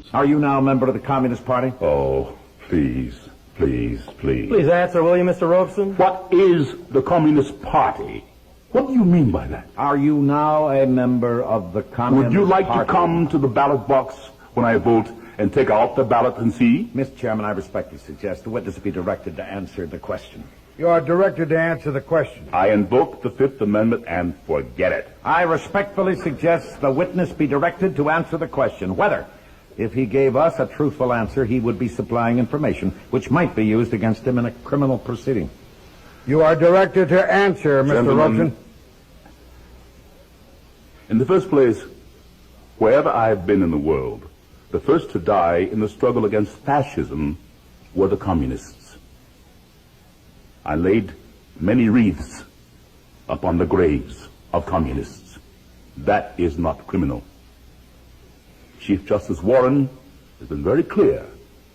questions. Are you now a member of the Communist Party? Oh, please. Please answer, will you, Mr. Robeson? What is the Communist Party? What do you mean by that? Are you now a member of the Communist Party? Would you like to come to the ballot box when I vote and take out the ballot and see? Mr. Chairman, I respectfully suggest the witness be directed to answer the question. You are directed to answer the question. I invoke the Fifth Amendment and forget it. I respectfully suggest the witness be directed to answer the question whether, if he gave us a truthful answer, he would be supplying information which might be used against him in a criminal proceeding. You are directed to answer, Mr. Robeson. In the first place, wherever I have been in the world, the first to die in the struggle against fascism were the communists. I laid many wreaths upon the graves of communists. That is not criminal. Chief Justice Warren has been very clear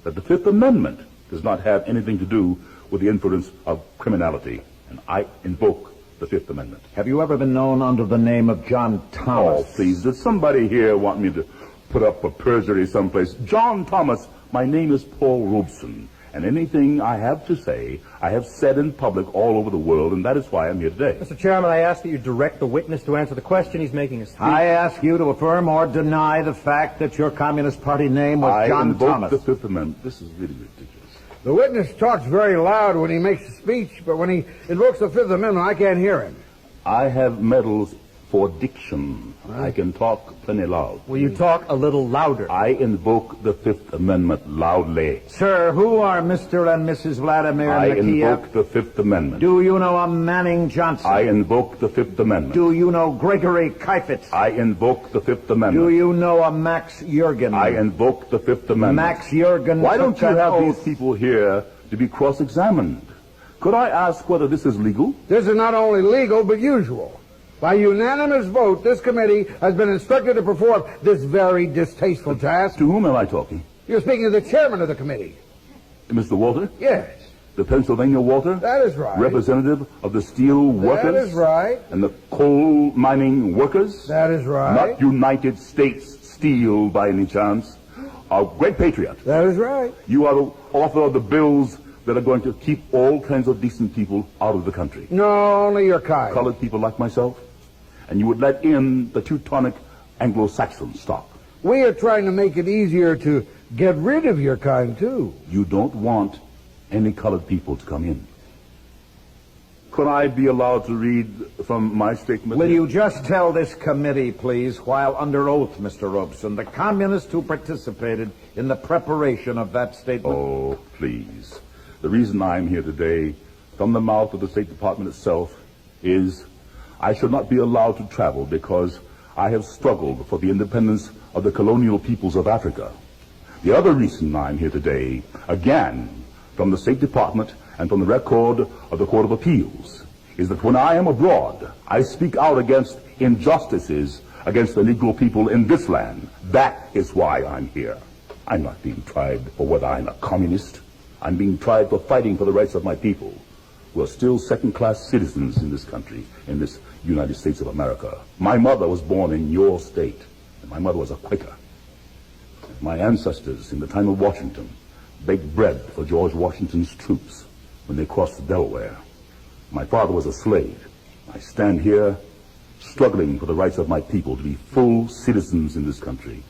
that the Fifth Amendment does not have anything to do with the influence of criminality, and I invoke the Fifth Amendment. Have you ever been known under the name of John Thomas? Oh, please, does somebody here want me to put up a perjury someplace? John Thomas, my name is Paul Robeson, and anything I have to say, I have said in public all over the world, and that is why I'm here today. Mr. Chairman, I ask that you direct the witness to answer the question. He's making a speech. I ask you to affirm or deny the fact that your Communist Party name was John Thomas. I invoke the Fifth Amendment. This is really ridiculous. The witness talks very loud when he makes a speech, but when he invokes the Fifth Amendment, I can't hear him. I have medals for diction. I can talk plenty loud. Will you talk a little louder? I invoke the Fifth Amendment loudly. Sir, who are Mr. and Mrs. Vladimir I Nikiev? invoke the Fifth Amendment. Do you know a Manning Johnson? I invoke the Fifth Amendment. Do you know Gregory Kifitz? I invoke the Fifth Amendment. Do you know a Max Jurgen? I invoke the Fifth Amendment. Max Jurgen. Why don't you have these people here to be cross-examined? Could I ask whether this is legal? This is not only legal, but usual. By unanimous vote, this committee has been instructed to perform this very distasteful task. To whom am I talking? You're speaking to the chairman of the committee. Mr. Walter? Yes. The Pennsylvania Walter? That is right. Representative of the steel workers? That is right. And the coal mining workers? That is right. Not United States Steel by any chance. A great patriot. That is right. You are the author of the bills that are going to keep all kinds of decent people out of the country. No, only your kind. Colored people like myself. And you would let in the Teutonic Anglo-Saxon stock. We are trying to make it easier to get rid of your kind, too. You don't want any colored people to come in. Could I be allowed to read from my statement? Will you just tell this committee, please, while under oath, Mr. Robeson, the communists who participated in the preparation of that statement? Oh, please. The reason I'm here today, from the mouth of the State Department itself, is I should not be allowed to travel because I have struggled for the independence of the colonial peoples of Africa. The other reason I'm here today, again, from the State Department and from the record of the Court of Appeals, is that when I am abroad, I speak out against injustices against the Negro people in this land. That is why I'm here. I'm not being tried for whether I'm a communist. I'm being tried for fighting for the rights of my people, who are still second-class citizens in this country, in this United States of America. My mother was born in your state, and my mother was a Quaker. My ancestors, in the time of Washington, baked bread for George Washington's troops when they crossed the Delaware. My father was a slave. I stand here struggling for the rights of my people to be full citizens in this country.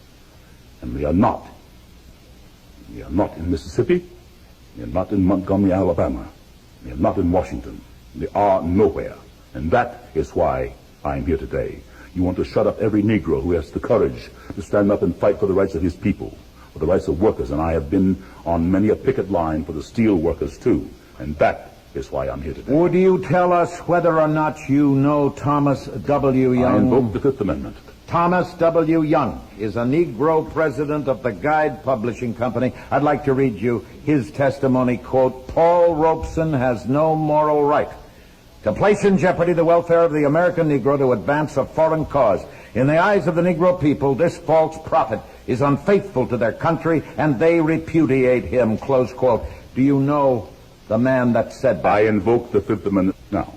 And we are not. We are not in Mississippi. We are not in Montgomery, Alabama. We are not in Washington. We are nowhere. And that is why I'm here today. You want to shut up every Negro who has the courage to stand up and fight for the rights of his people, for the rights of workers. And I have been on many a picket line for the steel workers, too. And that is why I'm here today. Would you tell us whether or not you know Thomas W. Young? I invoke the Fifth Amendment. Thomas W. Young is a Negro president of the Guide Publishing Company. I'd like to read you his testimony, quote, Paul Robeson has no moral right to place in jeopardy the welfare of the American Negro to advance a foreign cause. In the eyes of the Negro people, this false prophet is unfaithful to their country, and they repudiate him, close quote. Do you know the man that said that? I invoke the Fifth Amendment. Now,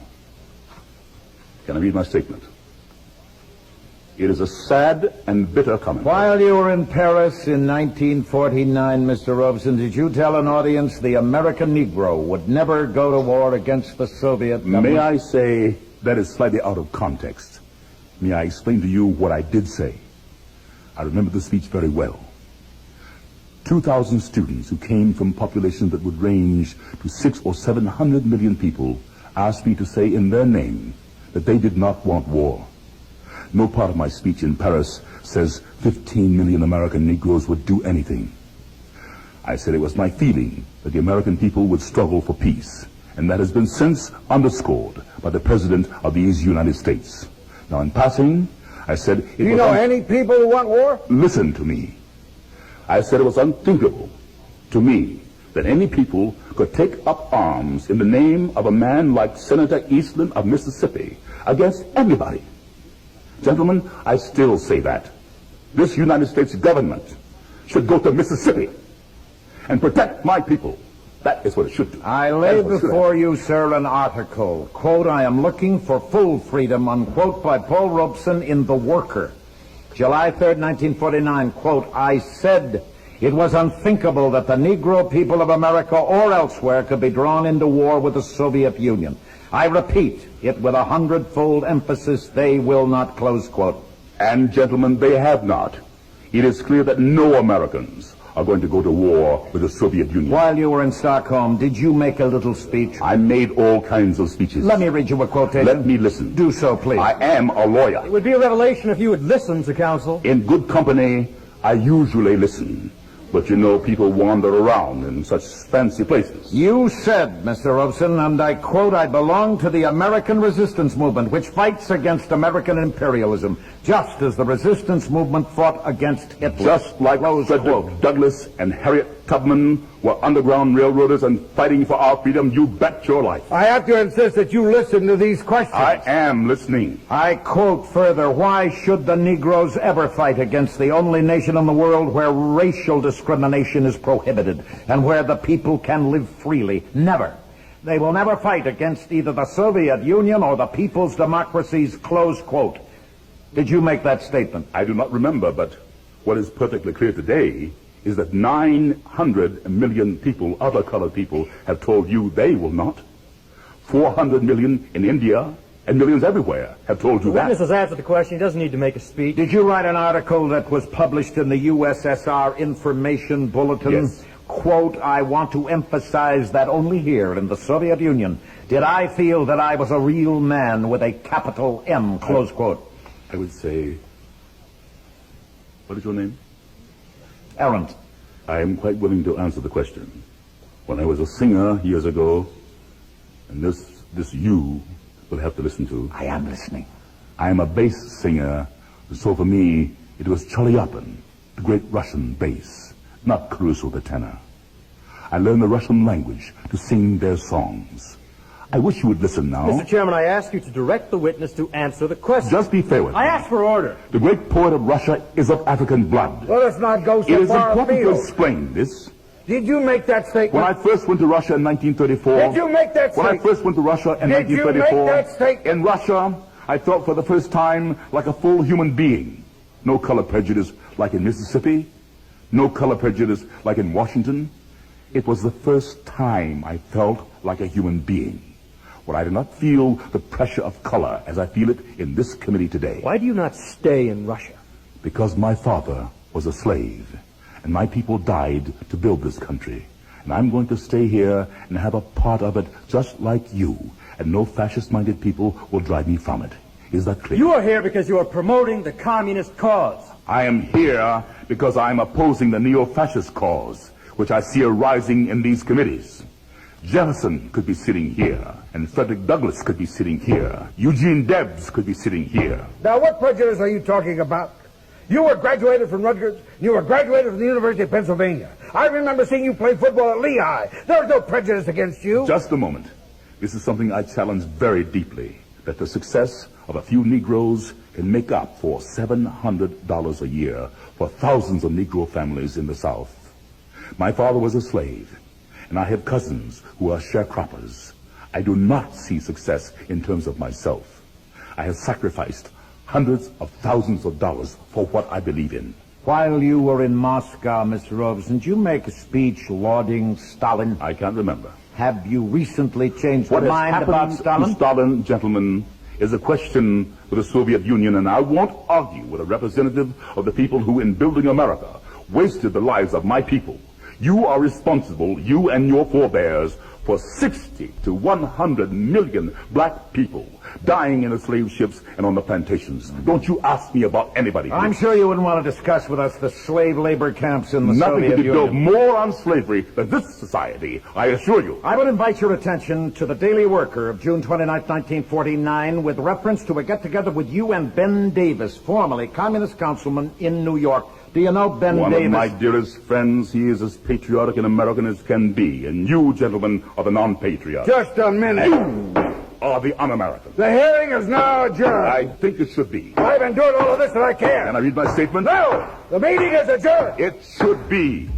can I read my statement? It is a sad and bitter comment. While you were in Paris in 1949, Mr. Robeson, did you tell an audience the American Negro would never go to war against the Soviet government? May I say that is slightly out of context? May I explain to you what I did say? I remember the speech very well. 2,000 students who came from populations that would range to 600 or 700 million people asked me to say in their name that they did not want war. No part of my speech in Paris says 15 million American Negroes would do anything. I said it was my feeling that the American people would struggle for peace, and that has been since underscored by the President of these United States. Now, in passing, I said... Do you know any people who want war? Listen to me. I said it was unthinkable to me that any people could take up arms in the name of a man like Senator Eastland of Mississippi against anybody. Gentlemen, I still say that. This United States government should go to Mississippi and protect my people. That is what it should do. I lay before you, sir, an article, quote, "I am looking for full freedom," unquote, by Paul Robeson in The Worker. July 3rd, 1949, quote, "I said it was unthinkable that the Negro people of America or elsewhere could be drawn into war with the Soviet Union. I repeat it with 100-fold emphasis, they will not," close quote. And, gentlemen, they have not. It is clear that no Americans are going to go to war with the Soviet Union. While you were in Stockholm, did you make a little speech? I made all kinds of speeches. Let me read you a quotation. Let me listen. Do so, please. I am a lawyer. It would be a revelation if you would listen to counsel. In good company, I usually listen. But you know, people wander around in such fancy places. You said, Mr. Robeson, and I quote, "I belong to the American resistance movement, which fights against American imperialism, just as the resistance movement fought against Hitler." Just like Frederick Douglass and Harriet Tubman were underground railroaders and fighting for our freedom, you bet your life. I have to insist that you listen to these questions. I am listening. I quote further, "Why should the Negroes ever fight against the only nation in the world where racial discrimination is prohibited and where the people can live freely? Never. They will never fight against either the Soviet Union or the people's democracies," close quote. Did you make that statement? I do not remember, but what is perfectly clear today is that 900 million people, other colored people, have told you they will not. 400 million in India and millions everywhere have told you The that. witness has answered the question. He doesn't need to make a speech. Did you write an article that was published in the USSR Information Bulletin? Yes. Quote, "I want to emphasize that only here in the Soviet Union did I feel that I was a real man with a capital M," close quote. I would say, what is your name? Arendt. I am quite willing to answer the question. When I was a singer years ago, and this you will have to listen to. I am listening. I am a bass singer, so for me, it was Chelyabin, the great Russian bass, not Caruso the tenor. I learned the Russian language to sing their songs. I wish you would listen now. Mr. Chairman, I ask you to direct the witness to answer the question. Just be fair with me. I ask for order. The great poet of Russia is of African blood. Let us not go It so is far important to afield. explain this. Did you make that statement? When I first went to Russia in 1934... Did you make that When I statement? first went to Russia in Did you 1934... make that statement? In Russia, I felt for the first time like a full human being. No color prejudice like in Mississippi. No color prejudice like in Washington. It was the first time I felt like a human being. When I did not feel the pressure of color as I feel it in this committee today. Why do you not stay in Russia? Because my father was a slave, and my people died to build this country. And I'm going to stay here and have a part of it just like you, and no fascist-minded people will drive me from it. Is that clear? You are here because you are promoting the communist cause. I am here because I'm opposing the neo-fascist cause, which I see arising in these committees. Jefferson could be sitting here, and Frederick Douglass could be sitting here. Eugene Debs could be sitting here. Now, what prejudice are you talking about? You were graduated from Rutgers. You were graduated from the University of Pennsylvania. I remember seeing you play football at Lehigh. There was no prejudice against you. Just a moment. This is something I challenge very deeply, that the success of a few Negroes can make up for $700 a year for thousands of Negro families in the South. My father was a slave, and I have cousins who are sharecroppers. I do not see success in terms of myself. I have sacrificed hundreds of thousands of dollars for what I believe in. While you were in Moscow, Mr. Robeson, did you make a speech lauding Stalin? I can't remember. Have you recently changed your What has mind about happened Stalin? to Stalin, gentlemen, is a question for the Soviet Union, and I won't argue with a representative of the people who, in building America, wasted the lives of my people. You are responsible, you and your forebears, for 60 to 100 million black people dying in the slave ships and on the plantations. Don't you ask me about anybody. I'm sure you wouldn't want to discuss with us the slave labor camps in the Nothing Soviet could build Union. more on slavery than this society, I assure you. I would invite your attention to the Daily Worker of June 29, 1949, with reference to a get-together with you and Ben Davis, formerly communist councilman in New York. Do you know Ben One Davis? of my dearest friends. He is as patriotic an American as can be, and you, gentlemen, are the non-patriots. Just a minute. You are the un-American. The hearing is now adjourned. I think it should be. I've endured all of this that I can. Can I read my statement? No! The meeting is adjourned. It should be.